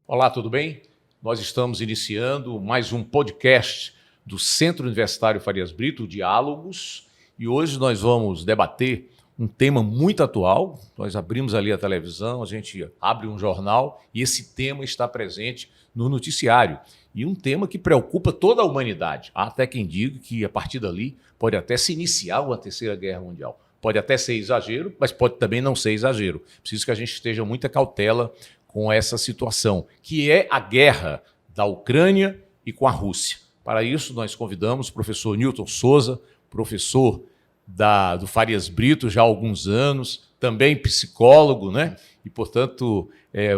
Olá, tudo bem? Nós estamos iniciando mais um podcast do Centro Universitário Farias Brito, Diálogos, e hoje nós vamos debater um tema muito atual. Nós abrimos ali a televisão, a gente abre um jornal e esse tema está presente no noticiário. E um tema que preocupa toda a humanidade. Há até quem diga que a partir dali pode até se iniciar uma terceira guerra mundial. Pode até ser exagero, mas pode também não ser exagero. Preciso que a gente esteja muita cautela com essa situação, que é a guerra da Ucrânia e com a Rússia. Para isso, nós convidamos o professor Newton Souza, professor do Farias Brito já há alguns anos, também psicólogo, né? E, portanto,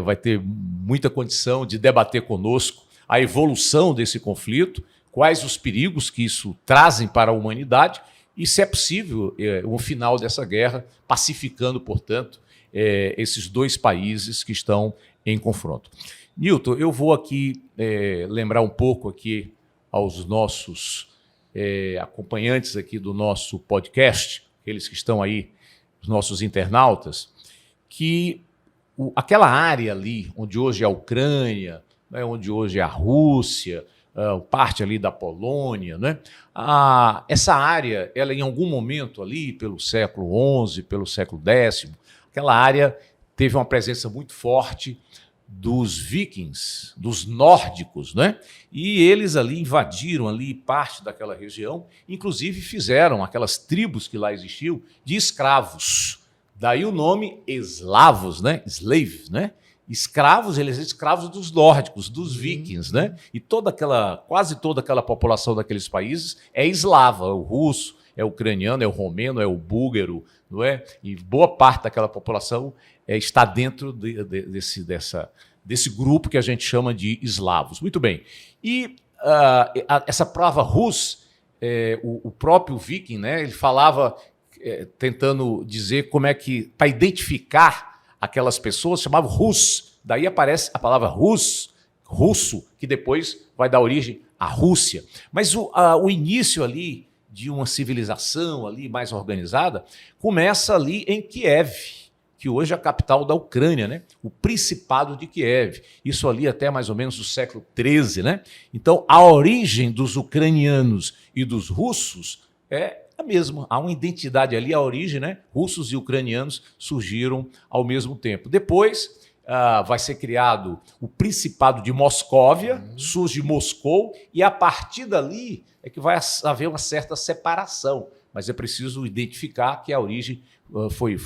vai ter muita condição de debater conosco a evolução desse conflito, quais os perigos que isso trazem para a humanidade e, se é possível, o final dessa guerra, pacificando, portanto, esses dois países que estão em confronto. Newton, eu vou aqui lembrar um pouco aqui aos nossos acompanhantes aqui do nosso podcast, aqueles que estão aí, os nossos internautas, que aquela área ali, onde hoje é a Ucrânia, né, onde hoje é a Rússia, parte ali da Polônia, né? Essa área, ela em algum momento ali, pelo século XI, pelo século X, aquela área teve uma presença muito forte dos vikings, dos nórdicos, né? E eles ali invadiram ali parte daquela região, inclusive fizeram aquelas tribos que lá existiam de escravos. Daí o nome eslavos, né? Slave, né? Escravos, eles eram escravos dos nórdicos, dos vikings, né? E quase toda aquela população daqueles países é eslava, é o russo, é o ucraniano, é o romeno, é o búlgaro, não é? E boa parte daquela população está dentro desse grupo que a gente chama de eslavos. Muito bem. E essa palavra Rus, o próprio viking, né, ele falava, tentando dizer como é que, para identificar aquelas pessoas, chamava Rus. Daí aparece a palavra russo, que depois vai dar origem à Rússia. Mas o início ali de uma civilização ali mais organizada começa ali em Kiev, que hoje é a capital da Ucrânia, né? O Principado de Kiev. Isso ali até mais ou menos do século XIII, né? Então, a origem dos ucranianos e dos russos é a mesma. Há uma identidade ali, a origem, né? Russos e ucranianos surgiram ao mesmo tempo. Depois, vai ser criado o Principado de Moscóvia, surge Moscou, e a partir dali é que vai haver uma certa separação. Mas é preciso identificar que a origem foi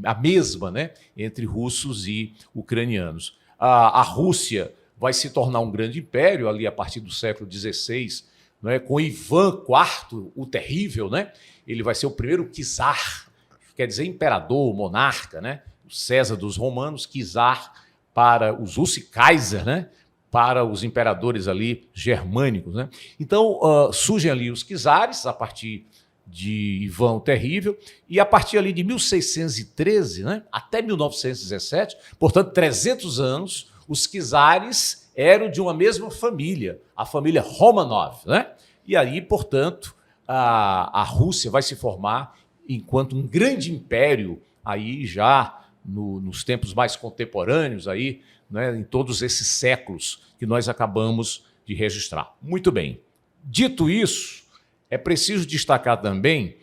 a mesma, né, entre russos e ucranianos. A Rússia vai se tornar um grande império ali a partir do século XVI, né, com Ivan IV, o Terrível, né? Ele vai ser o primeiro czar, quer dizer imperador, monarca, né? O César dos romanos, czar para os Russi Kaiser, né? Para os imperadores ali germânicos, né? Então surgem ali os czares a partir de Ivan o Terrível, e a partir ali de 1613, né, até 1917, portanto 300 anos, os czares eram de uma mesma família, a família Romanov, né? E aí, portanto, a Rússia vai se formar enquanto um grande império aí já nos tempos mais contemporâneos aí, né, em todos esses séculos que nós acabamos de registrar. Muito bem. Dito isso, é preciso destacar também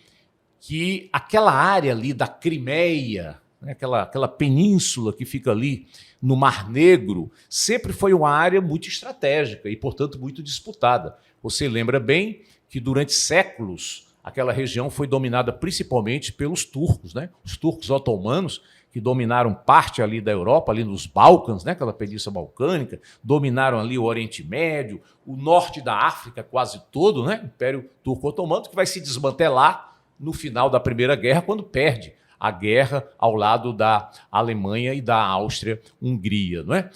que aquela área ali da Crimeia, né, aquela península que fica ali no Mar Negro, sempre foi uma área muito estratégica e, portanto, muito disputada. Você lembra bem que durante séculos aquela região foi dominada principalmente pelos turcos, né? Os turcos otomanos, que dominaram parte ali da Europa, ali nos Balcãs, né, aquela península balcânica, dominaram ali o Oriente Médio, o norte da África quase todo, né, Império Turco-Otomano, que vai se desmantelar no final da Primeira Guerra, quando perde a guerra ao lado da Alemanha e da Áustria-Hungria, não é?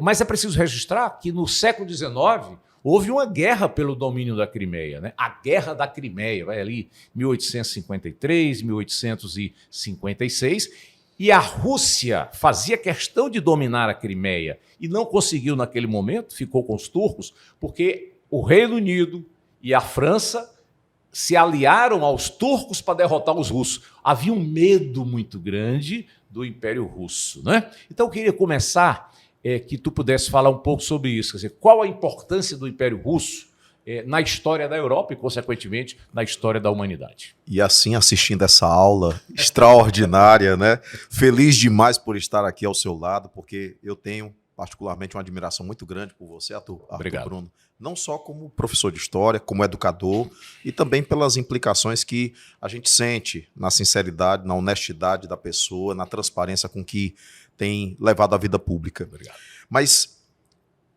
Mas é preciso registrar que no século XIX houve uma guerra pelo domínio da Crimeia, né? A Guerra da Crimeia, vai ali 1853, 1856, e a Rússia fazia questão de dominar a Crimeia e não conseguiu naquele momento, ficou com os turcos, porque o Reino Unido e a França se aliaram aos turcos para derrotar os russos. Havia um medo muito grande do Império Russo, né? Então eu queria começar que tu pudesse falar um pouco sobre isso, quer dizer, qual a importância do Império Russo na história da Europa e, consequentemente, na história da humanidade. E assim, assistindo essa aula extraordinária, né? Feliz demais por estar aqui ao seu lado, porque eu tenho particularmente uma admiração muito grande por você, Arthur Bruno. Não só como professor de história, como educador, e também pelas implicações que a gente sente na sinceridade, na honestidade da pessoa, na transparência com que tem levado a vida pública. Obrigado. Mas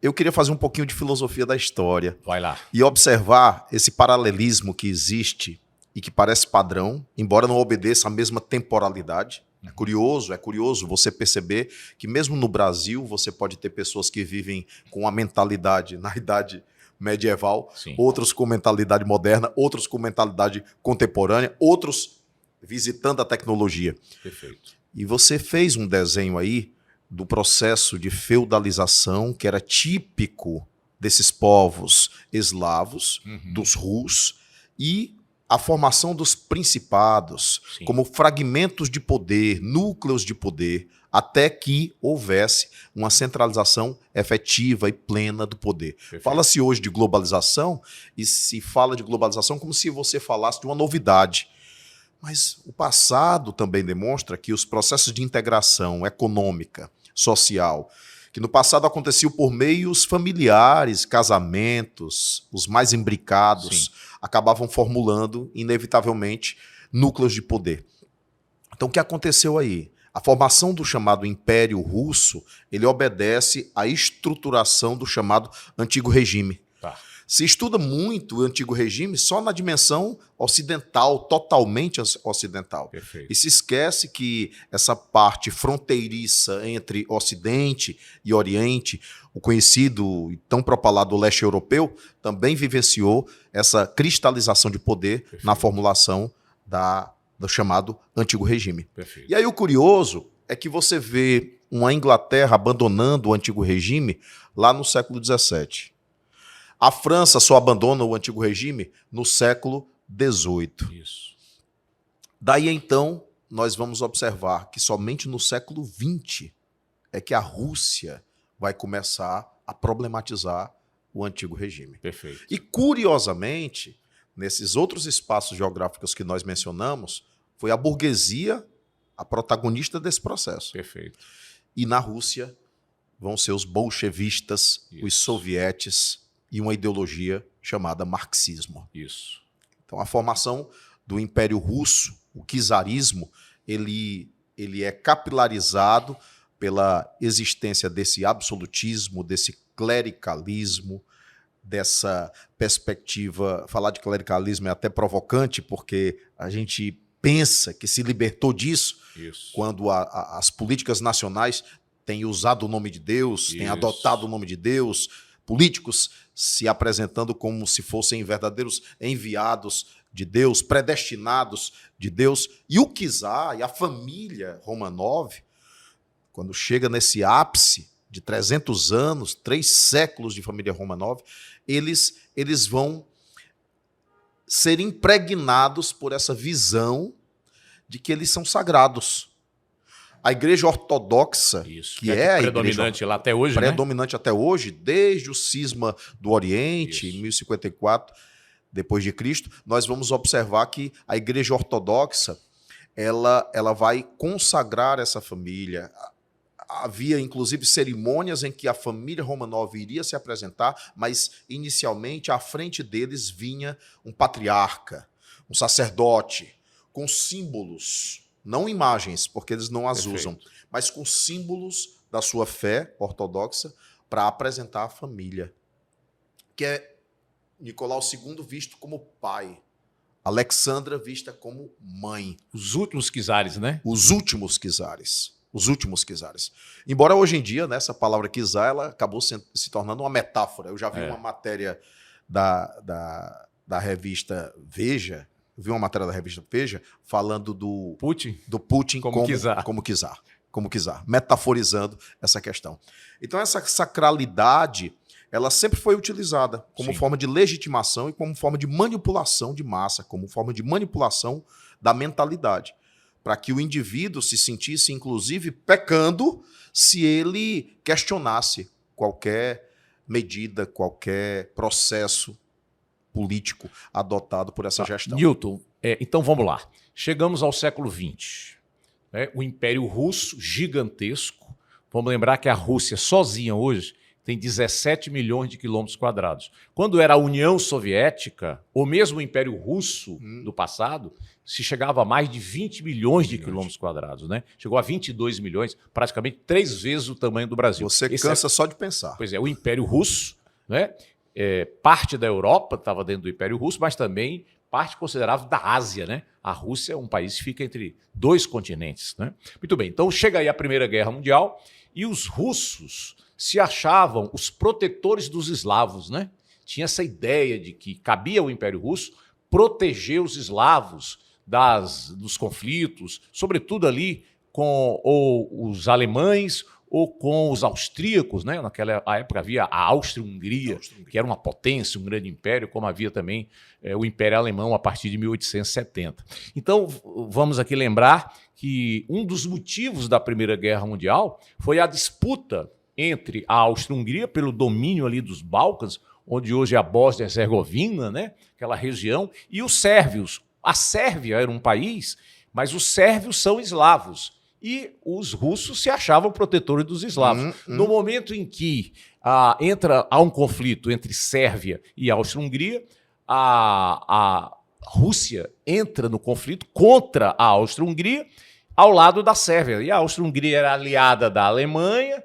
eu queria fazer um pouquinho de filosofia da história. Vai lá. E observar esse paralelismo que existe e que parece padrão, embora não obedeça à mesma temporalidade. É curioso você perceber que mesmo no Brasil você pode ter pessoas que vivem com a mentalidade na idade medieval, Sim. Outros com mentalidade moderna, outros com mentalidade contemporânea, outros visitando a tecnologia. Perfeito. E você fez um desenho aí do processo de feudalização que era típico desses povos eslavos, dos Rus, e a formação dos principados, Sim. como fragmentos de poder, núcleos de poder, até que houvesse uma centralização efetiva e plena do poder. Fala-se hoje de globalização, e se fala de globalização como se você falasse de uma novidade. Mas o passado também demonstra que os processos de integração econômica, social, que no passado aconteciam por meios familiares, casamentos, os mais imbricados, Sim. acabavam formulando, inevitavelmente, núcleos de poder. Então, o que aconteceu aí? A formação do chamado Império Russo, ele obedece à estruturação do chamado Antigo Regime. Tá. Se estuda muito o Antigo Regime só na dimensão ocidental, totalmente ocidental. Perfeito. E se esquece que essa parte fronteiriça entre Ocidente e Oriente, o conhecido e tão propalado leste europeu, também vivenciou essa cristalização de poder Perfeito. na formulação do chamado Antigo Regime. Perfeito. E aí o curioso é que você vê uma Inglaterra abandonando o Antigo Regime lá no século XVII. A França só abandona o Antigo Regime no século XVIII. Isso. Daí, então, nós vamos observar que somente no século XX é que a Rússia vai começar a problematizar o Antigo Regime. Perfeito. E, curiosamente, nesses outros espaços geográficos que nós mencionamos, foi a burguesia a protagonista desse processo. Perfeito. E na Rússia vão ser os bolchevistas, os sovietes, e uma ideologia chamada marxismo. Isso. Então, a formação do Império Russo, o czarismo, ele é capilarizado pela existência desse absolutismo, desse clericalismo, dessa perspectiva. Falar de clericalismo é até provocante, porque a gente pensa que se libertou disso quando as políticas nacionais têm usado o nome de Deus, têm adotado o nome de Deus, políticos se apresentando como se fossem verdadeiros enviados de Deus, predestinados de Deus. E o czar e a família Romanov, quando chega nesse ápice de 300 anos, 3 séculos de família Romanov, eles vão ser impregnados por essa visão de que eles são sagrados. A Igreja Ortodoxa, que é a predominante lá até hoje, predominante até hoje, desde o cisma do Oriente, em 1054 depois de Cristo, nós vamos observar que a Igreja Ortodoxa ela vai consagrar essa família. Havia, inclusive, cerimônias em que a família Romanov iria se apresentar, mas, inicialmente, à frente deles vinha um patriarca, um sacerdote, com símbolos, não imagens, porque eles não as usam, mas com símbolos da sua fé ortodoxa para apresentar a família, que é Nicolau II visto como pai, Alexandra vista como mãe. Os últimos czares, né? Os últimos czares. Os últimos czares. Embora hoje em dia, né, essa palavra czar, ela acabou se tornando uma metáfora. Eu já vi uma matéria da revista Veja, falando do Putin como czar, metaforizando essa questão. Então, essa sacralidade ela sempre foi utilizada como Sim. forma de legitimação e como forma de manipulação de massa, como forma de manipulação da mentalidade, para que o indivíduo se sentisse, inclusive, pecando se ele questionasse qualquer medida, qualquer processo político adotado por essa gestão. Newton, então vamos lá. Chegamos ao século XX. O Império Russo, gigantesco. Vamos lembrar que a Rússia sozinha hoje tem 17 milhões de quilômetros quadrados. Quando era a União Soviética, ou mesmo o Império Russo do passado, se chegava a mais de 20 milhões de quilômetros quadrados, né? Chegou a 22 milhões, praticamente 3 vezes o tamanho do Brasil. Você cansa só de pensar. Pois é, o Império Russo, né? Parte da Europa estava dentro do Império Russo, mas também parte considerável da Ásia, né? A Rússia é um país que fica entre 2 continentes, né? Muito bem, então chega aí a Primeira Guerra Mundial e os russos se achavam os protetores dos eslavos, né? Tinha essa ideia de que cabia ao Império Russo proteger os eslavos dos conflitos, sobretudo ali com os alemães ou com os austríacos, né? Naquela época havia a Áustria-Hungria, que era uma potência, um grande império, como havia também o Império Alemão a partir de 1870. Então, vamos aqui lembrar que um dos motivos da Primeira Guerra Mundial foi a disputa entre a Áustria-Hungria pelo domínio ali dos Balcãs, onde hoje é a Bósnia e Herzegovina, né? Aquela região, e os sérvios. A Sérvia era um país, mas os sérvios são eslavos. E os russos se achavam protetores dos eslavos. No momento em que há um conflito entre Sérvia e Áustria-Hungria, a Rússia entra no conflito contra a Áustria-Hungria ao lado da Sérvia. E a Áustria-Hungria era aliada da Alemanha,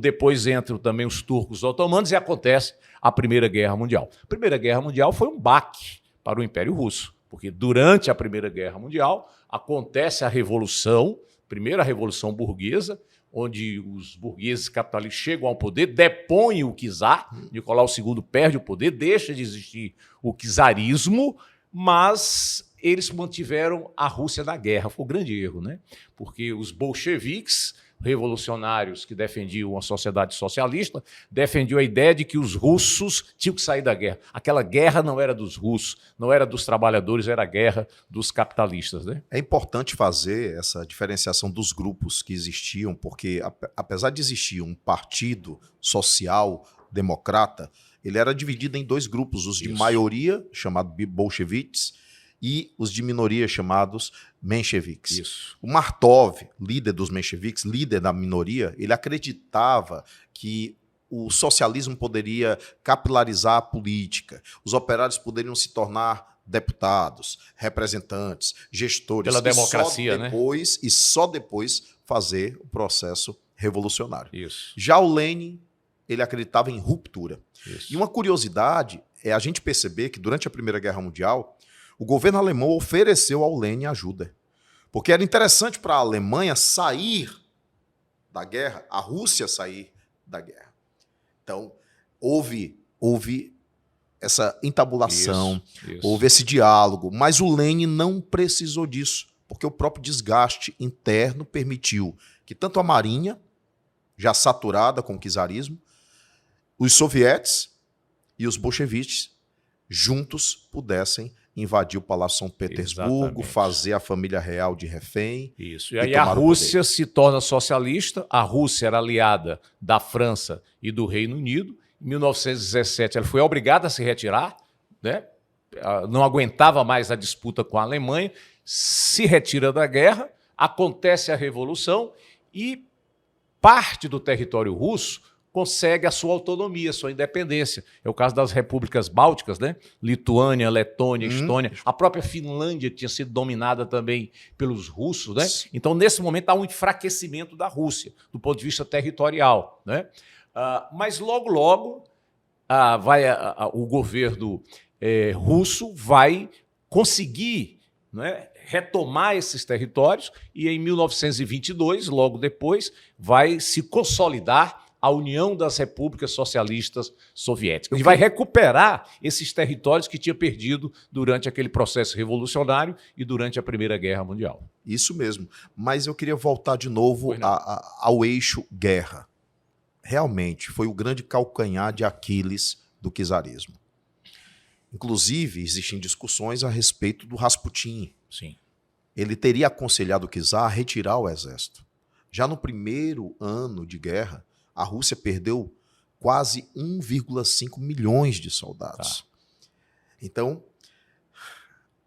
depois entram também os turcos otomanos e acontece a Primeira Guerra Mundial. A Primeira Guerra Mundial foi um baque para o Império Russo, porque durante a Primeira Guerra Mundial acontece a Revolução, primeira Revolução Burguesa, onde os burgueses capitalistas chegam ao poder, depõem o czar, Nicolau II perde o poder, deixa de existir o czarismo, mas eles mantiveram a Rússia na guerra. Foi um grande erro, né? Porque os bolcheviques, revolucionários que defendiam uma sociedade socialista, defendiam a ideia de que os russos tinham que sair da guerra. Aquela guerra não era dos russos, não era dos trabalhadores, era a guerra dos capitalistas, né? É importante fazer essa diferenciação dos grupos que existiam, porque apesar de existir um partido social democrata, ele era dividido em 2 grupos, os de maioria, chamados bolcheviques, e os de minoria, chamados mencheviques. Isso. O Martov, líder dos mencheviques, líder da minoria, ele acreditava que o socialismo poderia capilarizar a política, os operários poderiam se tornar deputados, representantes, gestores. Pela democracia, né? E só depois fazer o processo revolucionário. Isso. Já o Lenin, ele acreditava em ruptura. Isso. E uma curiosidade é a gente perceber que durante a Primeira Guerra Mundial, o governo alemão ofereceu ao Lenin ajuda. Porque era interessante para a Alemanha sair da guerra, a Rússia sair da guerra. Então, houve essa entabulação, isso. houve esse diálogo, mas o Lenin não precisou disso, porque o próprio desgaste interno permitiu que tanto a Marinha, já saturada com o czarismo, os sovietes e os bolcheviques juntos pudessem invadir o Palácio São Petersburgo, Exatamente. fazer a família real de refém. Isso. E aí a Rússia se torna socialista. A Rússia era aliada da França e do Reino Unido. Em 1917 ela foi obrigada a se retirar, né? Não aguentava mais a disputa com a Alemanha, se retira da guerra, acontece a Revolução e parte do território russo consegue a sua autonomia, a sua independência. É o caso das repúblicas bálticas, né? Lituânia, Letônia, Estônia. A própria Finlândia tinha sido dominada também pelos russos, né? Então, nesse momento, há um enfraquecimento da Rússia, do ponto de vista territorial, né? Mas logo, o governo russo vai conseguir, né, retomar esses territórios e, em 1922, logo depois, vai se consolidar a União das Repúblicas Socialistas Soviéticas. E vai recuperar esses territórios que tinha perdido durante aquele processo revolucionário e durante a Primeira Guerra Mundial. Isso mesmo. Mas eu queria voltar de novo ao eixo guerra. realmente foi o grande calcanhar de Aquiles do czarismo. Inclusive, existem discussões a respeito do Rasputin. Sim. Ele teria aconselhado o czar a retirar o exército. Já no primeiro ano de guerra, a Rússia perdeu quase 1,5 milhões de soldados. Tá. Então,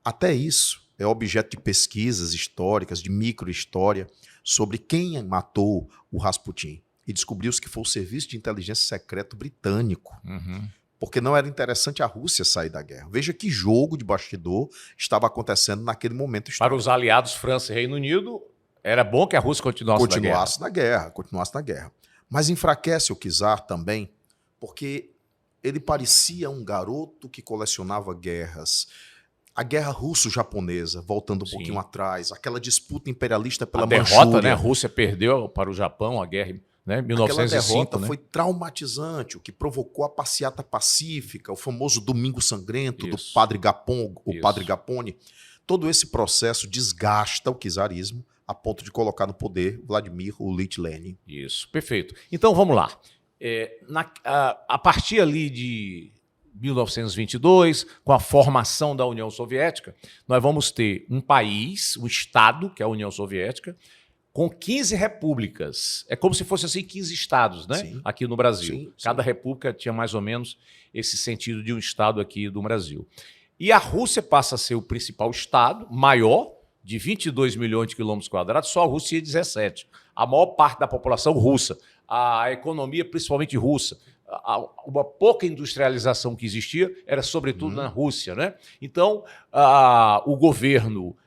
até isso é objeto de pesquisas históricas, de microhistória, sobre quem matou o Rasputin. E descobriu-se que foi o Serviço de Inteligência Secreto Britânico. Uhum. Porque não era interessante a Rússia sair da guerra. Veja que jogo de bastidor estava acontecendo naquele momento histórico. Para os aliados França e Reino Unido, era bom que a Rússia continuasse na guerra. Continuasse na guerra. Mas enfraquece o czar também, porque ele parecia um garoto que colecionava guerras. A guerra russo-japonesa, voltando um pouquinho atrás, aquela disputa imperialista pela Manchúria. Derrota, né? A Rússia perdeu para o Japão a guerra, né? 1905, aquela derrota, né? foi traumatizante, o que provocou a passeata pacífica, o famoso Domingo Sangrento do Padre Gapon, Padre Gapone. Todo esse processo desgasta o czarismo a ponto de colocar no poder Vladimir Ilyich Lenin. Isso, perfeito. Então vamos lá. A partir ali de 1922, com a formação da União Soviética, nós vamos ter um país, um Estado, que é a União Soviética, com 15 repúblicas. É como se fosse assim 15 estados, né? Sim. Aqui no Brasil. Sim. Cada república tinha mais ou menos esse sentido de um estado aqui do Brasil. E a Rússia passa a ser o principal estado, maior, de 22 milhões de quilômetros quadrados, só a Rússia tinha 17. A maior parte da população russa, a economia principalmente russa, uma pouca industrialização que existia era sobretudo na Rússia, né? Então, o governo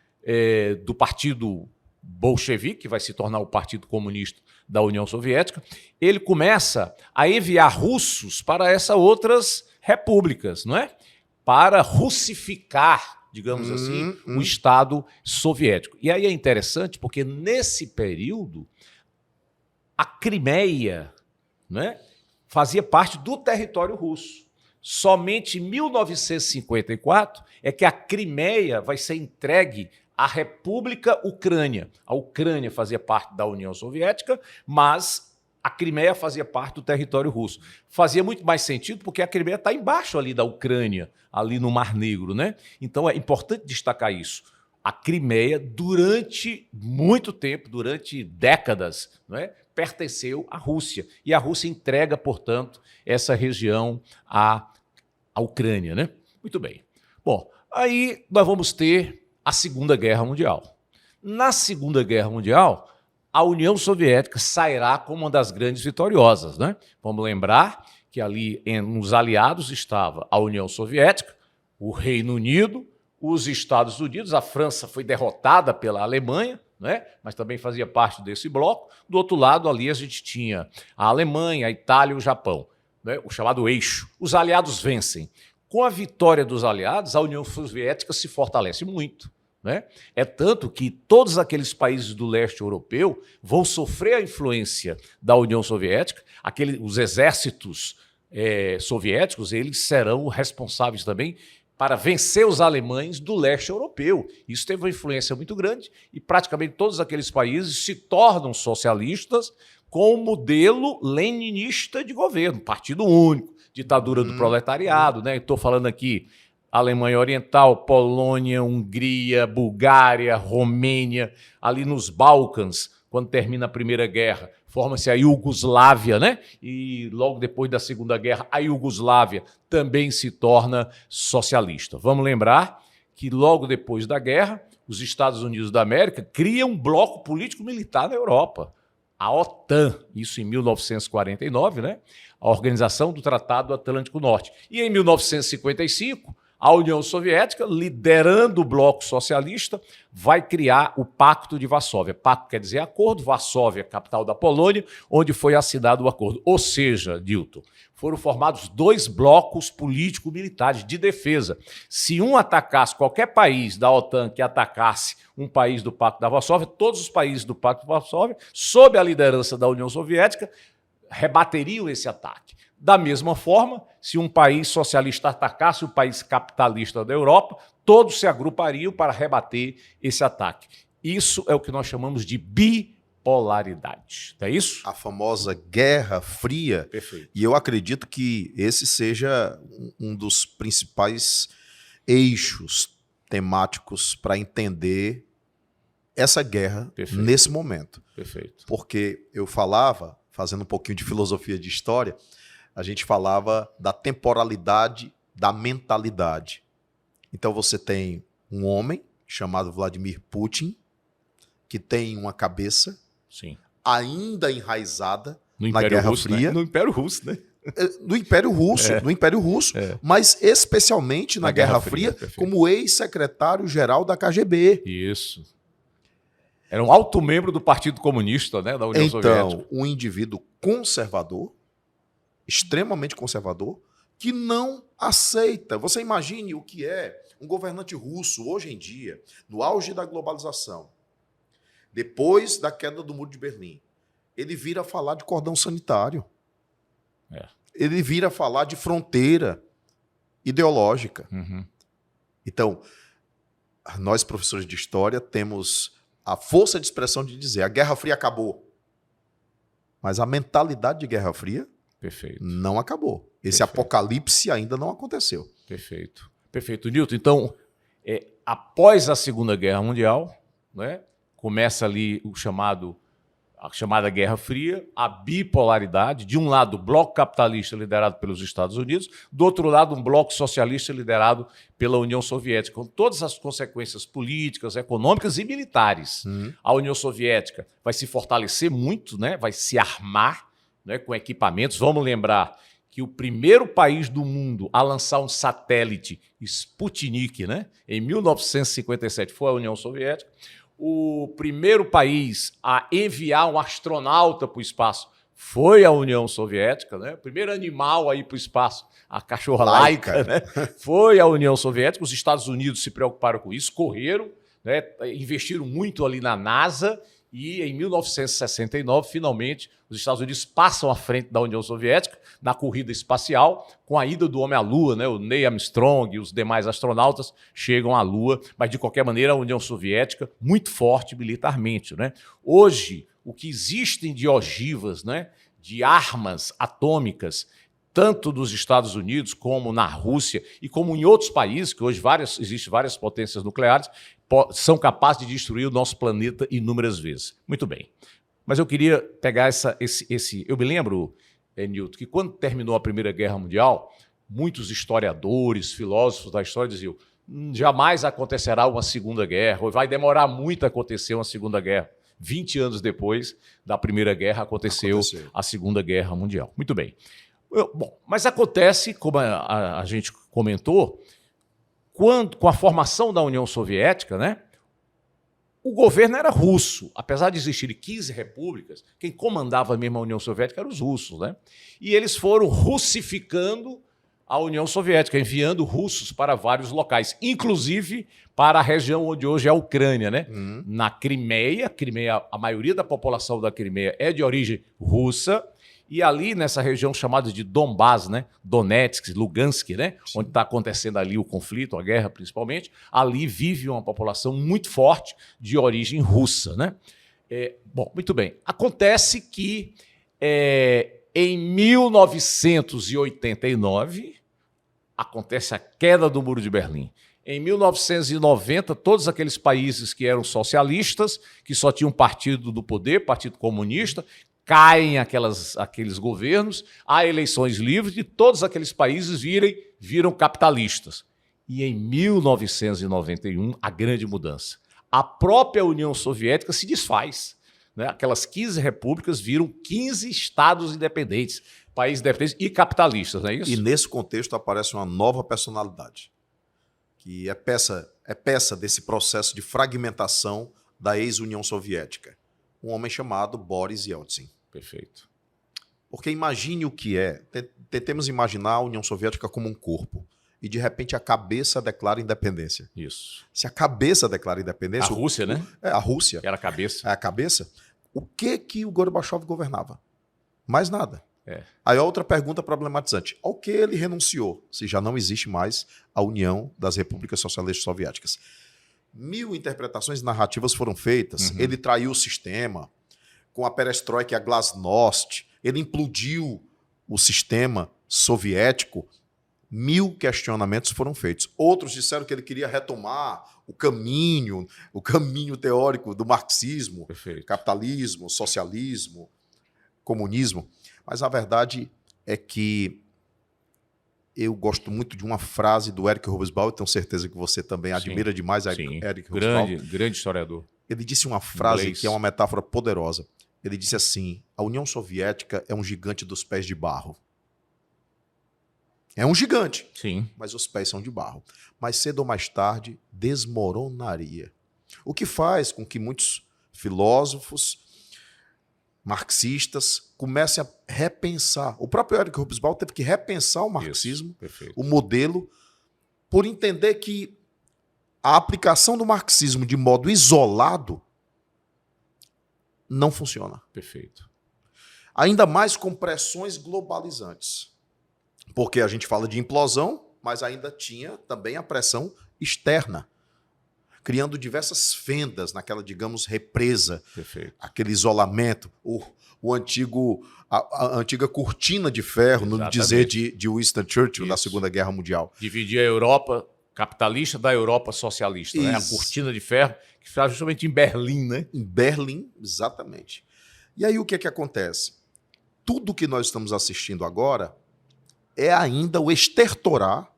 do partido bolchevique, que vai se tornar o Partido Comunista da União Soviética, ele começa a enviar russos para essas outras repúblicas, não é? Para russificar, digamos assim, o Estado soviético. E aí é interessante porque nesse período a Crimeia, né, fazia parte do território russo. Somente em 1954 é que a Crimeia vai ser entregue à República Ucrânia. A Ucrânia fazia parte da União Soviética, mas a Crimeia fazia parte do território russo. Fazia muito mais sentido porque a Crimeia está embaixo ali da Ucrânia, ali no Mar Negro, né? Então é importante destacar isso. A Crimeia, durante muito tempo, durante décadas, não é, pertenceu à Rússia. E a Rússia entrega, portanto, essa região à Ucrânia, né? Muito bem. Bom, aí nós vamos ter a Segunda Guerra Mundial. Na Segunda Guerra Mundial, a União Soviética sairá como uma das grandes vitoriosas, né? Vamos lembrar que ali nos aliados estava a União Soviética, o Reino Unido, os Estados Unidos, a França foi derrotada pela Alemanha, né? Mas também fazia parte desse bloco. Do outro lado, ali a gente tinha a Alemanha, a Itália e o Japão, né? O chamado eixo. Os aliados vencem. Com a vitória dos aliados, a União Soviética se fortalece muito, né? É tanto que todos aqueles países do leste europeu vão sofrer a influência da União Soviética. Os exércitos soviéticos, eles serão responsáveis também para vencer os alemães do leste europeu. Isso teve uma influência muito grande e praticamente todos aqueles países se tornam socialistas com o modelo leninista de governo, partido único, ditadura do proletariado, né? Estou falando aqui Alemanha Oriental, Polônia, Hungria, Bulgária, Romênia, ali nos Balcãs, quando termina a Primeira Guerra, forma-se a Iugoslávia, né? E logo depois da Segunda Guerra, a Iugoslávia também se torna socialista. Vamos lembrar que logo depois da guerra, os Estados Unidos da América criam um bloco político-militar na Europa, a OTAN, isso em 1949, né? A Organização do Tratado do Atlântico Norte. E em 1955, a União Soviética, liderando o bloco socialista, vai criar o Pacto de Varsóvia. Pacto quer dizer acordo, Varsóvia, capital da Polônia, onde foi assinado o acordo. Ou seja, Dilton, foram formados dois blocos político-militares de defesa. Se um atacasse qualquer país da OTAN que atacasse um país do Pacto da Varsóvia, todos os países do Pacto de Varsóvia, sob a liderança da União Soviética, rebateriam esse ataque. Da mesma forma, se um país socialista atacasse o país capitalista da Europa, todos se agrupariam para rebater esse ataque. Isso é o que nós chamamos de bipolaridade. Não é isso? A famosa Guerra Fria. Perfeito. E eu acredito que esse seja um dos principais eixos temáticos para entender essa guerra nesse momento. Perfeito. Porque eu falava, fazendo um pouquinho de filosofia de história, a gente falava da temporalidade, da mentalidade. Então você tem um homem chamado Vladimir Putin, que tem uma cabeça Sim. ainda enraizada No na Império Guerra Russo, Fria. né? No Império Russo, né? No Império Russo, mas especialmente na Guerra Fria, como ex-secretário-geral da KGB. Isso. Era um alto membro do Partido Comunista, né, da União Soviética. Então, um indivíduo conservador, extremamente conservador, que não aceita. Você imagine o que é um governante russo hoje em dia, no auge da globalização, depois da queda do Muro de Berlim. Ele vira falar de cordão sanitário. Ele vira falar de fronteira ideológica. Uhum. Então, nós, professores de história, temos a força de expressão de dizer a Guerra Fria acabou. Mas a mentalidade de Guerra Fria não acabou. Esse apocalipse ainda não aconteceu. Perfeito. Perfeito, Newton. Então, após a Segunda Guerra Mundial, né, começa ali a chamada Guerra Fria, a bipolaridade, de um lado o bloco capitalista liderado pelos Estados Unidos, do outro lado um bloco socialista liderado pela União Soviética, com todas as consequências políticas, econômicas e militares. A União Soviética vai se fortalecer muito, né? Vai se armar, né, com equipamentos. Vamos lembrar que o primeiro país do mundo a lançar um satélite Sputnik, né, em 1957 foi a União Soviética. O primeiro país a enviar um astronauta para o espaço foi a União Soviética, né? O primeiro animal a ir para o espaço, a cachorra Laika, né? Foi a União Soviética. Os Estados Unidos se preocuparam com isso, correram, né? Investiram muito ali na NASA e em 1969, finalmente, os Estados Unidos passam à frente da União Soviética na corrida espacial, com a ida do homem à Lua, né? O Neil Armstrong e os demais astronautas chegam à Lua, mas de qualquer maneira a União Soviética muito forte militarmente, né? Hoje, o que existem de ogivas, né, de armas atômicas, tanto dos Estados Unidos como na Rússia e como em outros países, que hoje existem várias potências nucleares, são capazes de destruir o nosso planeta inúmeras vezes. Muito bem. Mas eu queria pegar esse... Eu me lembro, Newton, que quando terminou a Primeira Guerra Mundial, muitos historiadores, filósofos da história diziam: jamais acontecerá uma Segunda Guerra, ou vai demorar muito a acontecer uma Segunda Guerra. 20 anos depois da Primeira Guerra aconteceu a Segunda Guerra Mundial. Muito bem. Bom, mas acontece, como a gente comentou, com a formação da União Soviética, né, o governo era russo. Apesar de existirem 15 repúblicas, quem comandava mesmo a União Soviética eram os russos, né? E eles foram russificando a União Soviética, enviando russos para vários locais, inclusive para a região onde hoje é a Ucrânia, né? Na Crimeia, a maioria da população da Crimeia é de origem russa, e ali nessa região chamada de Donbás, né? Donetsk, Lugansk, né? Onde está acontecendo ali o conflito, a guerra principalmente, ali vive uma população muito forte de origem russa, né? Bom, muito bem. Acontece que em 1989 acontece a queda do Muro de Berlim. Em 1990, todos aqueles países que eram socialistas, que só tinham partido do poder, Partido Comunista, caem aqueles governos, há eleições livres e todos aqueles países viram capitalistas. E em 1991, a grande mudança. A própria União Soviética se desfaz, né? Aquelas 15 repúblicas viram 15 estados independentes, países independentes e capitalistas, não é isso? E nesse contexto aparece uma nova personalidade, que é peça desse processo de fragmentação da ex-União Soviética. Um homem chamado Boris Yeltsin. Perfeito. Porque imagine o que é. Tentemos imaginar a União Soviética como um corpo. E, de repente, a cabeça declara independência. Isso. Se a cabeça declara independência... A Rússia, né? A Rússia. Era a cabeça. É a cabeça. O que o Gorbachev governava? Mais nada. Aí a outra pergunta problematizante. Ao que ele renunciou, se já não existe mais a União das Repúblicas Socialistas Soviéticas? 1000 interpretações narrativas foram feitas. Ele traiu o sistema. com a perestroika e a glasnost, ele implodiu o sistema soviético. 1000 questionamentos foram feitos. Outros disseram que ele queria retomar o caminho teórico do marxismo, Perfeito. capitalismo, socialismo, comunismo. Mas a verdade é que eu gosto muito de uma frase do Eric Hobsbawm, tenho certeza que você também admira demais Eric Hobsbawm. Grande historiador. Ele disse uma frase Inglês. que é uma metáfora poderosa. Ele disse assim: a União Soviética é um gigante dos pés de barro. É um gigante, Sim. mas os pés são de barro. Mais cedo ou mais tarde, desmoronaria. O que faz com que muitos filósofos marxistas comecem a repensar. O próprio Eric Hobsbawm teve que repensar o marxismo, o modelo, por entender que a aplicação do marxismo de modo isolado não funciona. Perfeito. Ainda mais com pressões globalizantes. Porque a gente fala de implosão, mas ainda tinha também a pressão externa, criando diversas fendas naquela, digamos, represa, Perfeito. aquele isolamento, a antiga cortina de ferro, no dizer de Winston Churchill, da Segunda Guerra Mundial. Dividia a Europa capitalista da Europa socialista, né? A cortina de ferro, que ficava justamente em Berlim, né? Em Berlim, exatamente. E aí o que é que acontece? Tudo que nós estamos assistindo agora é ainda o estertorar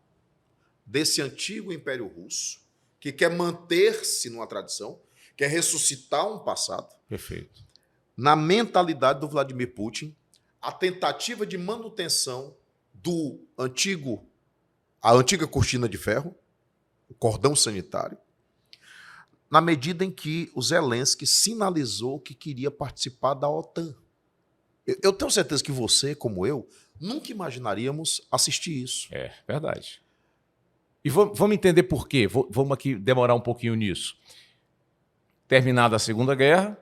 desse antigo Império Russo, que quer manter-se numa tradição, quer ressuscitar um passado. Perfeito. Na mentalidade do Vladimir Putin, a tentativa de manutenção a antiga cortina de ferro, o cordão sanitário, na medida em que o Zelensky sinalizou que queria participar da OTAN. Eu tenho certeza que você, como eu, nunca imaginaríamos assistir isso. É verdade. E vamos entender por quê. Vamos aqui demorar um pouquinho nisso. Terminada a Segunda Guerra,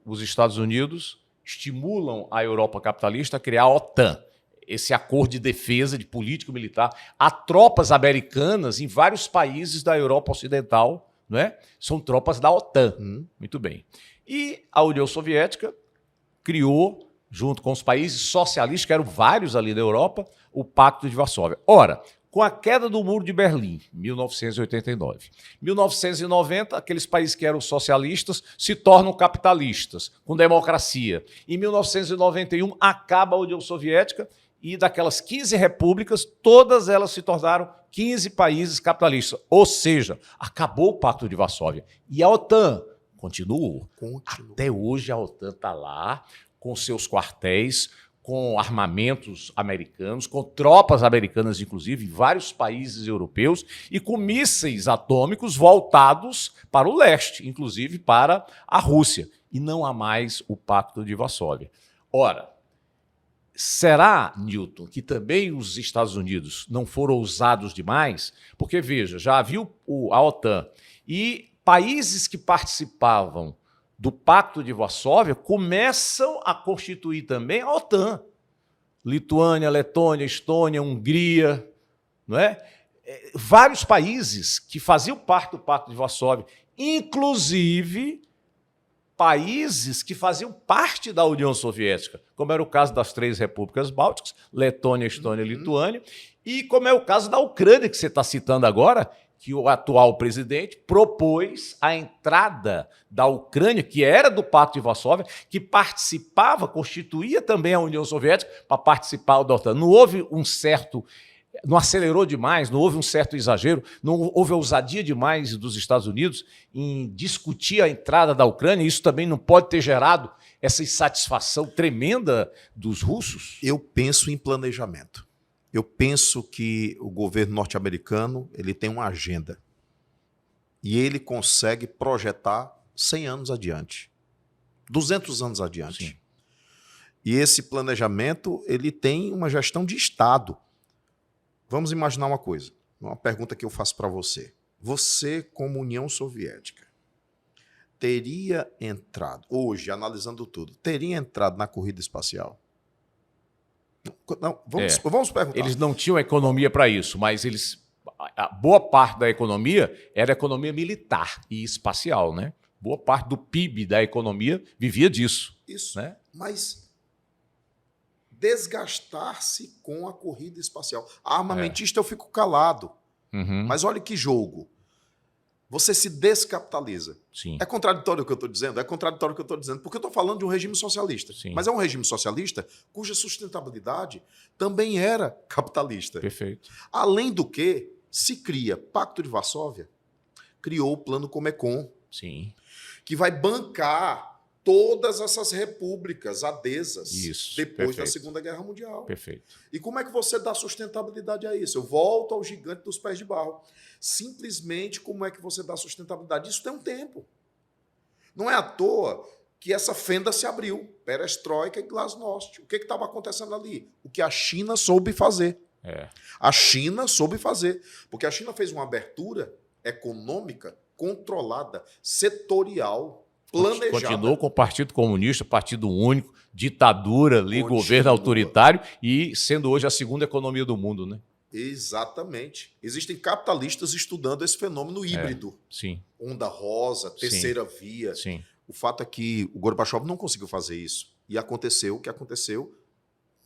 os Estados Unidos estimulam a Europa capitalista a criar a OTAN, esse acordo de defesa, de político militar. Há tropas americanas em vários países da Europa Ocidental, não é? São tropas da OTAN. Muito bem. E a União Soviética criou, junto com os países socialistas, que eram vários ali da Europa, o Pacto de Varsóvia. Ora, com a queda do Muro de Berlim, 1989, 1990, aqueles países que eram socialistas se tornam capitalistas, com democracia. Em 1991, acaba a União Soviética e daquelas 15 repúblicas, todas elas se tornaram 15 países capitalistas. Ou seja, acabou o Pacto de Varsóvia. E a OTAN continuou. Até hoje a OTAN está lá, com seus quartéis, com armamentos americanos, com tropas americanas, inclusive, em vários países europeus, e com mísseis atômicos voltados para o leste, inclusive para a Rússia. E não há mais o Pacto de Varsóvia. Ora, será, Newton, que também os Estados Unidos não foram ousados demais? Porque, veja, já havia a OTAN e países que participavam do Pacto de Varsóvia começam a constituir também a OTAN. Lituânia, Letônia, Estônia, Hungria, não é? Vários países que faziam parte do Pacto de Varsóvia, inclusive países que faziam parte da União Soviética, como era o caso das 3 repúblicas bálticas, Letônia, Estônia e Lituânia, e como é o caso da Ucrânia, que você está citando agora, que o atual presidente propôs a entrada da Ucrânia, que era do Pacto de Varsóvia, que participava, constituía também a União Soviética para participar da OTAN. Não houve não acelerou demais, não houve um certo exagero, não houve ousadia demais dos Estados Unidos em discutir a entrada da Ucrânia. Isso também não pode ter gerado essa insatisfação tremenda dos russos? Eu penso em planejamento. Eu penso que o governo norte-americano ele tem uma agenda e ele consegue projetar 100 anos adiante, 200 anos adiante. Sim. E esse planejamento ele tem uma gestão de Estado. Vamos imaginar uma coisa, uma pergunta que eu faço para você. Você, como União Soviética, teria entrado, hoje, analisando tudo, teria entrado na corrida espacial? Não, vamos perguntar. Eles não tinham economia para isso, mas a boa parte da economia era economia militar e espacial, né? boa parte do PIB da economia vivia disso. Isso. Né? Mas desgastar-se com a corrida espacial. A armamentista eu fico calado. Uhum. Mas olha que jogo. Você se descapitaliza. Sim. É contraditório o que eu estou dizendo? É contraditório o que eu estou dizendo, porque eu estou falando de um regime socialista. Sim. Mas é um regime socialista cuja sustentabilidade também era capitalista. Perfeito. Além do que, se cria Pacto de Varsóvia, criou o Plano Comecon, Sim. que vai bancar todas essas repúblicas adesas Isso, depois da perfeito. Segunda Guerra Mundial. Perfeito. E como é que você dá sustentabilidade a isso? Eu volto ao gigante dos pés de barro. Simplesmente como é que você dá sustentabilidade? Isso tem um tempo. Não é à toa que essa fenda se abriu. Perestroika e Glasnost. O que estava acontecendo ali? O que a China soube fazer. A China soube fazer. Porque a China fez uma abertura econômica controlada, setorial, planejada. Continuou com o Partido Comunista, Partido Único, ditadura ali, governo autoritário e sendo hoje a segunda economia do mundo, né? Exatamente. Existem capitalistas estudando esse fenômeno híbrido. Sim. Onda rosa, terceira via. Sim. O fato é que o Gorbachev não conseguiu fazer isso. E aconteceu o que aconteceu.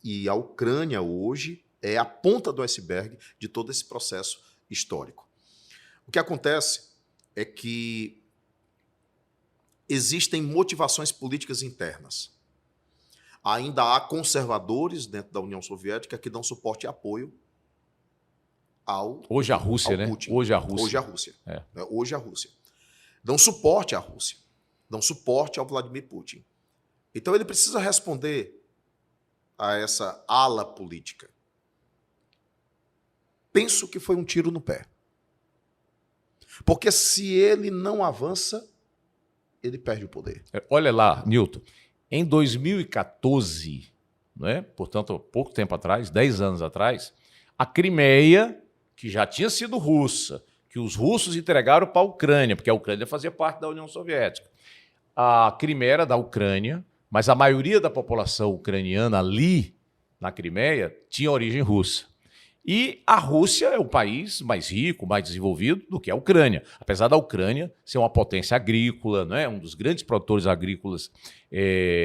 E a Ucrânia hoje é a ponta do iceberg de todo esse processo histórico. O que acontece é que existem motivações políticas internas. Ainda há conservadores dentro da União Soviética que dão suporte e apoio ao Hoje a Rússia, né? Putin. Hoje a Rússia. Hoje a Rússia. Hoje a Rússia. Dão suporte à Rússia. Dão suporte ao Vladimir Putin. Então ele precisa responder a essa ala política. Penso que foi um tiro no pé. Porque se ele não avança, ele perde o poder. Olha lá, Newton, em 2014, né, portanto, pouco tempo atrás, 10 anos atrás, a Crimeia, que já tinha sido russa, que os russos entregaram para a Ucrânia, porque a Ucrânia fazia parte da União Soviética. A Crimeia era da Ucrânia, mas a maioria da população ucraniana ali, na Crimeia, tinha origem russa. E a Rússia é o país mais rico, mais desenvolvido do que a Ucrânia. Apesar da Ucrânia ser uma potência agrícola, né? Um dos grandes produtores agrícolas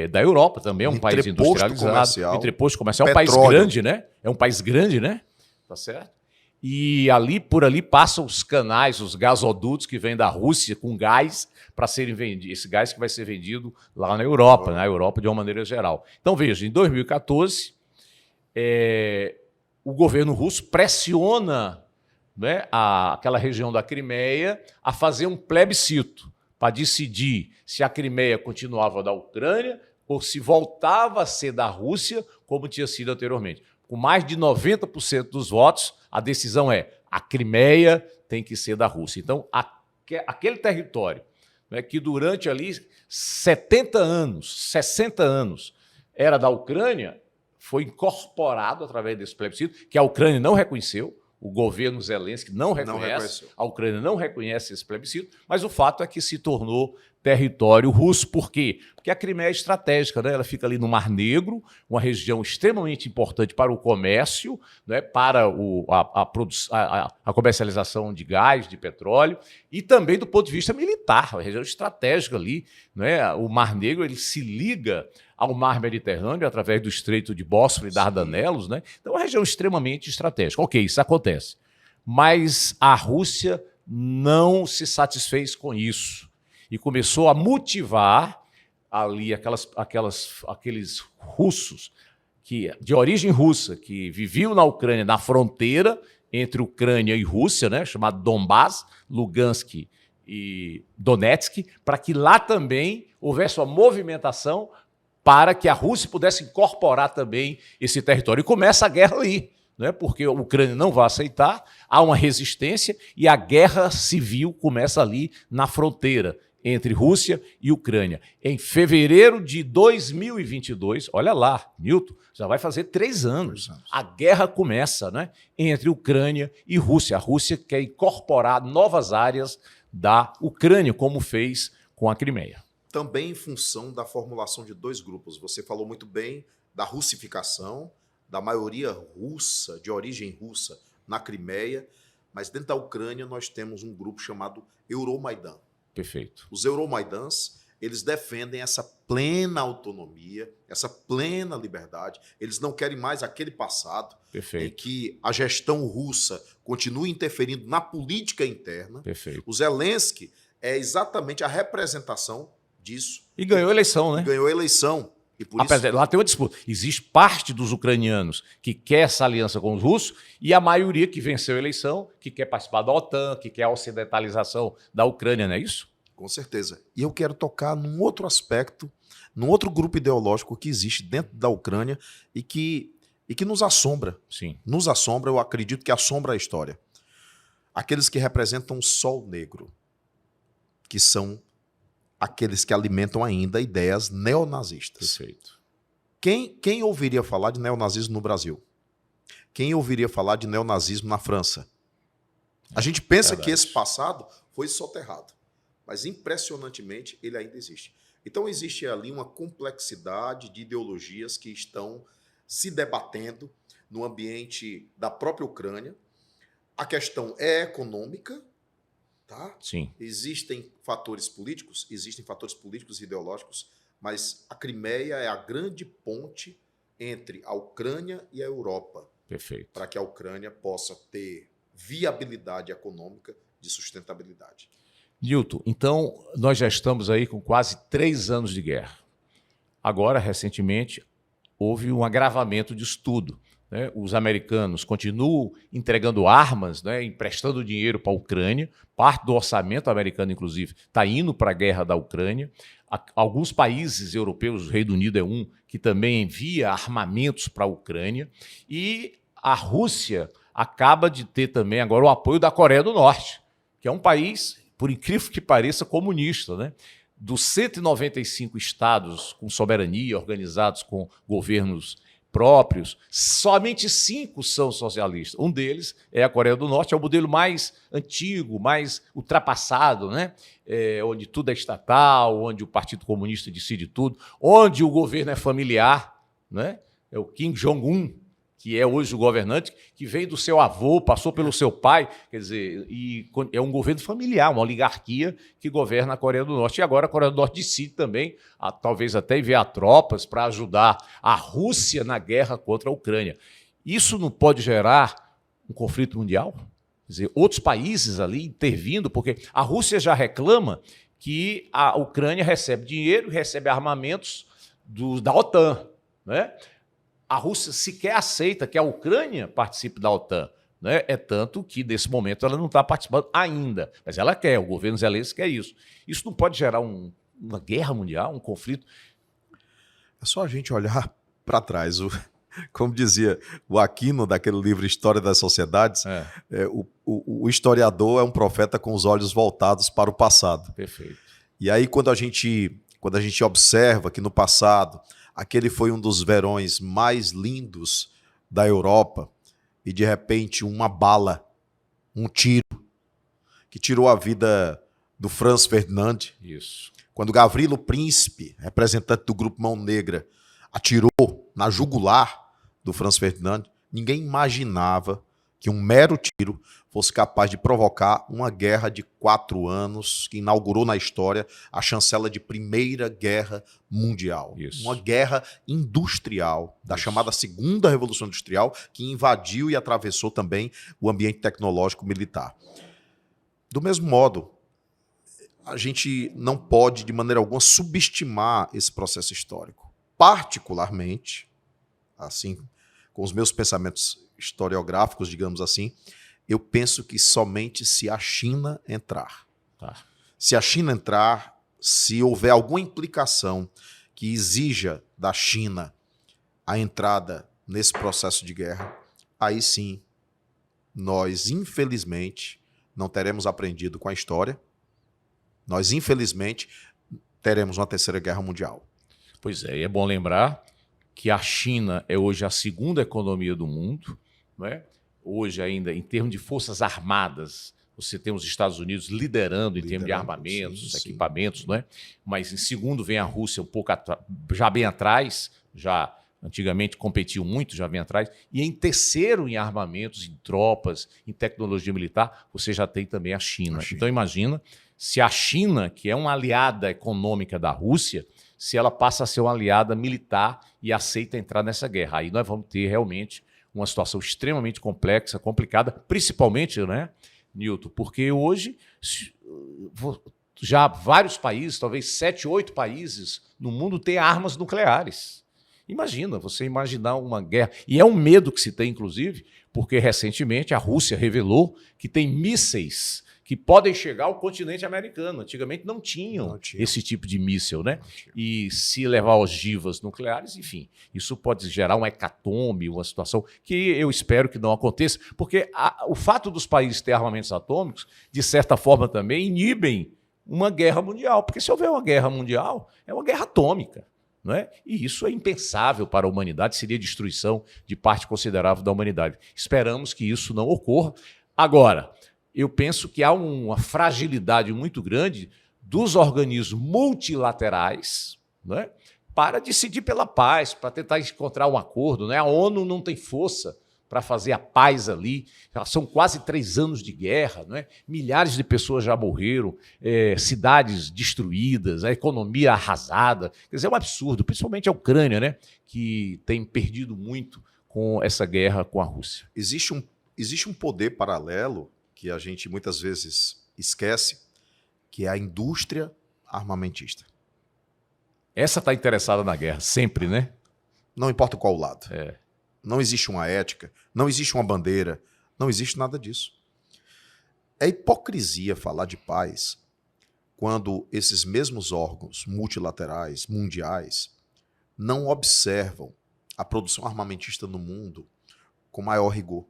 da Europa, também é um país industrializado. Entreposto comercial. É um país grande, né? É um país grande, né? Tá certo? E ali, por ali passam os canais, os gasodutos que vêm da Rússia com gás para serem vendidos. Esse gás que vai ser vendido lá na Europa de uma maneira geral. Então, veja, em 2014, o governo russo pressiona, né, aquela região da Crimeia a fazer um plebiscito para decidir se a Crimeia continuava da Ucrânia ou se voltava a ser da Rússia, como tinha sido anteriormente. Com mais de 90% dos votos, a decisão é: a Crimeia tem que ser da Rússia. Então, aquele território, né, que durante ali 70 anos, 60 anos, era da Ucrânia, foi incorporado através desse plebiscito, que a Ucrânia não reconheceu, o governo Zelensky não reconhece, a Ucrânia não reconhece esse plebiscito, mas o fato é que se tornou território russo. Por quê? Porque a Crimeia é estratégica, né? Ela fica ali no Mar Negro, uma região extremamente importante para o comércio, né? Para a comercialização de gás, de petróleo, e também do ponto de vista militar, uma região estratégica ali, né? O Mar Negro ele se liga ao Mar Mediterrâneo através do Estreito de Bósforo e Dardanelos, né? Então é uma região extremamente estratégica. Ok, isso acontece. Mas a Rússia não se satisfez com isso e começou a motivar ali aqueles russos de origem russa que viviam na Ucrânia, na fronteira entre Ucrânia e Rússia, né, chamado Donbás, Lugansk e Donetsk, para que lá também houvesse uma movimentação para que a Rússia pudesse incorporar também esse território. E começa a guerra ali, né? Porque a Ucrânia não vai aceitar, há uma resistência e a guerra civil começa ali na fronteira entre Rússia e Ucrânia. Em fevereiro de 2022, olha lá, Newton, já vai fazer 3 anos. A guerra começa, né, entre Ucrânia e Rússia. A Rússia quer incorporar novas áreas da Ucrânia, como fez com a Crimeia. Também em função da formulação de 2 grupos. Você falou muito bem da russificação, da maioria russa, de origem russa, na Crimeia, mas dentro da Ucrânia nós temos um grupo chamado Euromaidan. Perfeito. Os Euromaidãs, eles defendem essa plena autonomia, essa plena liberdade. Eles não querem mais aquele passado em que a gestão russa continue interferindo na política interna. Perfeito. O Zelensky é exatamente a representação disso. E ganhou a eleição, né? Ganhou a eleição. E por isso... Lá tem uma disputa. Existe parte dos ucranianos que quer essa aliança com os russos e a maioria que venceu a eleição, que quer participar da OTAN, que quer a ocidentalização da Ucrânia, não é isso? Com certeza. E eu quero tocar num outro aspecto, num outro grupo ideológico que existe dentro da Ucrânia e que nos assombra. Sim. Nos assombra, eu acredito que assombra a história. Aqueles que representam o Sol Negro, que são aqueles que alimentam ainda ideias neonazistas. Perfeito. Quem ouviria falar de neonazismo no Brasil? Quem ouviria falar de neonazismo na França? A gente pensa que esse passado foi soterrado, mas impressionantemente ele ainda existe. Então existe ali uma complexidade de ideologias que estão se debatendo no ambiente da própria Ucrânia. A questão é econômica, tá? Sim. Existem fatores políticos e ideológicos, mas a Crimeia é a grande ponte entre a Ucrânia e a Europa. Perfeito. Para que a Ucrânia possa ter viabilidade econômica de sustentabilidade. Nilton, então nós já estamos aí com quase 3 anos de guerra. Agora, recentemente, houve um agravamento disso tudo. Né? Os americanos continuam entregando armas, né? Emprestando dinheiro para a Ucrânia. Parte do orçamento americano, inclusive, está indo para a guerra da Ucrânia. Alguns países europeus, o Reino Unido é um, que também envia armamentos para a Ucrânia. E a Rússia acaba de ter também agora o apoio da Coreia do Norte, que é um país, por incrível que pareça, comunista, né? Dos 195 estados com soberania, organizados com governos próprios, somente 5 são socialistas. Um deles é a Coreia do Norte, é o modelo mais antigo, mais ultrapassado, né? Onde tudo é estatal, onde o Partido Comunista decide tudo, onde o governo é familiar, né? É o Kim Jong-un, que é hoje o governante, que veio do seu avô, passou pelo seu pai, quer dizer, e é um governo familiar, uma oligarquia que governa a Coreia do Norte. E agora a Coreia do Norte decide também, talvez até enviar tropas para ajudar a Rússia na guerra contra a Ucrânia. Isso não pode gerar um conflito mundial? Quer dizer, outros países ali intervindo, porque a Rússia já reclama que a Ucrânia recebe dinheiro, recebe armamentos da OTAN, né? A Rússia sequer aceita que a Ucrânia participe da OTAN, né? É tanto que, nesse momento, ela não está participando ainda. Mas ela quer, o governo Zelensky quer isso. Isso não pode gerar uma guerra mundial, um conflito? É só a gente olhar para trás. Como dizia o Aquino, daquele livro História das Sociedades, o historiador é um profeta com os olhos voltados para o passado. Perfeito. E aí, quando a gente observa que no passado aquele foi um dos verões mais lindos da Europa e, de repente, uma bala, um tiro, que tirou a vida do Franz Ferdinand. Isso. Quando Gavrilo Príncipe, representante do Grupo Mão Negra, atirou na jugular do Franz Ferdinand, ninguém imaginava que um mero tiro fosse capaz de provocar uma guerra de 4 anos, que inaugurou na história a chancela de Primeira Guerra Mundial. Isso. Uma guerra industrial, da chamada Segunda Revolução Industrial, que invadiu e atravessou também o ambiente tecnológico militar. Do mesmo modo, a gente não pode, de maneira alguma, subestimar esse processo histórico. Particularmente, assim, com os meus pensamentos historiográficos, digamos assim, eu penso que somente se a China entrar. Se a China entrar, se houver alguma implicação que exija da China a entrada nesse processo de guerra, aí sim, nós, infelizmente, não teremos aprendido com a história. Nós, infelizmente, teremos uma terceira guerra mundial. Pois é, e é bom lembrar que a China é hoje a segunda economia do mundo, né? Hoje ainda, em termos de forças armadas, você tem os Estados Unidos liderando em termos de armamentos, equipamentos, né? Mas em segundo vem a Rússia um pouco já bem atrás, já antigamente competiu muito, já vem atrás, e em terceiro em armamentos, em tropas, em tecnologia militar, você já tem também a China. Então imagina se a China, que é uma aliada econômica da Rússia, se ela passa a ser uma aliada militar e aceita entrar nessa guerra. Aí nós vamos ter realmente uma situação extremamente complexa, complicada, principalmente, né, Nilton, porque hoje já vários países, talvez 7, 8 países no mundo têm armas nucleares. Imagina, você imaginar uma guerra. E é um medo que se tem, inclusive, porque recentemente a Rússia revelou que tem mísseis que podem chegar ao continente americano. Antigamente não tinha esse tipo de míssil, né? E se levar ogivas nucleares, enfim, isso pode gerar uma hecatombe, uma situação que eu espero que não aconteça, porque o fato dos países terem armamentos atômicos, de certa forma também, inibem uma guerra mundial, porque se houver uma guerra mundial, é uma guerra atômica. Não é? E isso é impensável para a humanidade, seria destruição de parte considerável da humanidade. Esperamos que isso não ocorra. Agora, eu penso que há uma fragilidade muito grande dos organismos multilaterais, não é? Para decidir pela paz, para tentar encontrar um acordo. Não é? A ONU não tem força para fazer a paz ali. São quase 3 anos de guerra, não é? Milhares de pessoas já morreram, cidades destruídas, a economia arrasada. Quer dizer, é um absurdo, principalmente a Ucrânia, né? Que tem perdido muito com essa guerra com a Rússia. Existe um poder paralelo que a gente muitas vezes esquece, que é a indústria armamentista. Essa está interessada na guerra, sempre, né? Não importa qual lado. É. Não existe uma ética, não existe uma bandeira, não existe nada disso. É hipocrisia falar de paz quando esses mesmos órgãos multilaterais, mundiais, não observam a produção armamentista no mundo com maior rigor,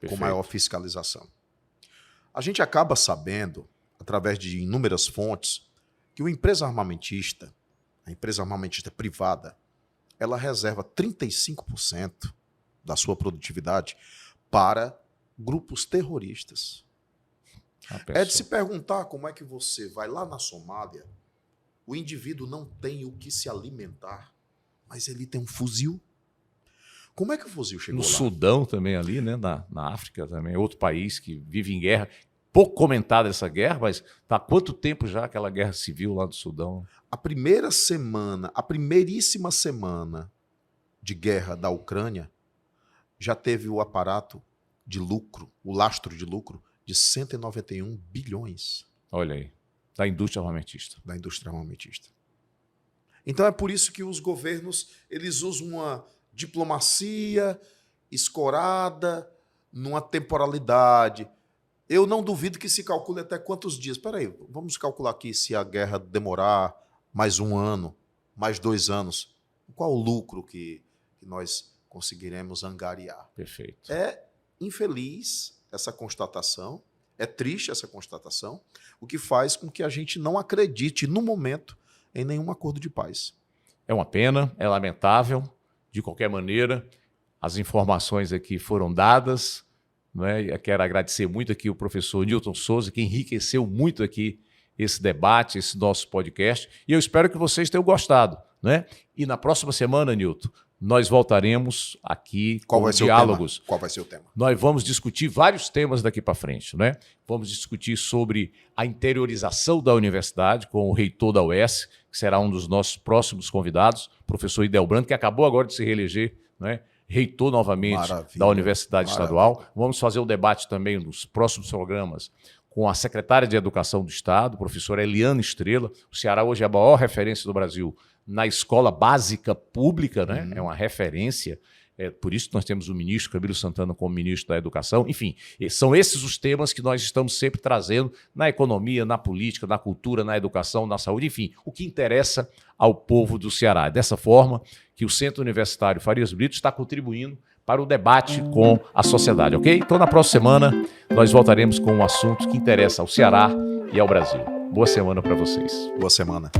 com maior fiscalização. A gente acaba sabendo, através de inúmeras fontes, que a empresa armamentista privada, ela reserva 35% da sua produtividade para grupos terroristas. É de se perguntar como é que você vai lá na Somália, o indivíduo não tem o que se alimentar, mas ele tem um fuzil. Como é que o fuzil chegou lá? No Sudão também ali, né? Na África também, outro país que vive em guerra. Pouco comentada essa guerra, mas há quanto tempo já aquela guerra civil lá do Sudão? A primeiríssima semana de guerra da Ucrânia, já teve o aparato de lucro, o lastro de lucro, de 191 bilhões. Olha aí, da indústria armamentista. Da indústria armamentista. Então é por isso que os governos eles usam uma diplomacia escorada, numa temporalidade. Eu não duvido que se calcule até quantos dias. Espera aí, vamos calcular aqui se a guerra demorar mais 1 ano, mais 2 anos. Qual o lucro que nós conseguiremos angariar? Perfeito. É infeliz essa constatação, é triste essa constatação, o que faz com que a gente não acredite, no momento, em nenhum acordo de paz. É uma pena, é lamentável. De qualquer maneira, as informações aqui foram dadas. Não é? Eu quero agradecer muito aqui o professor Nilton Souza, que enriqueceu muito aqui esse debate, esse nosso podcast. E eu espero que vocês tenham gostado. Né? E na próxima semana, Nilton, nós voltaremos aqui com diálogos. Qual vai ser o tema? Nós vamos discutir vários temas daqui para frente. Né? Vamos discutir sobre a interiorização da universidade com o reitor da UES, que será um dos nossos próximos convidados, o professor Idelbrando, que acabou agora de se reeleger, né? Reitor novamente da Universidade Estadual. Vamos fazer um debate também nos próximos programas com a secretária de Educação do Estado, professora Eliana Estrela. O Ceará hoje é a maior referência do Brasil na escola básica pública, né? É uma referência. É por isso que nós temos o ministro Camilo Santana como ministro da Educação. Enfim, são esses os temas que nós estamos sempre trazendo na economia, na política, na cultura, na educação, na saúde, enfim, o que interessa ao povo do Ceará. Dessa forma que o Centro Universitário Farias Brito está contribuindo para o debate com a sociedade, ok? Então, na próxima semana, nós voltaremos com um assunto que interessa ao Ceará e ao Brasil. Boa semana para vocês. Boa semana.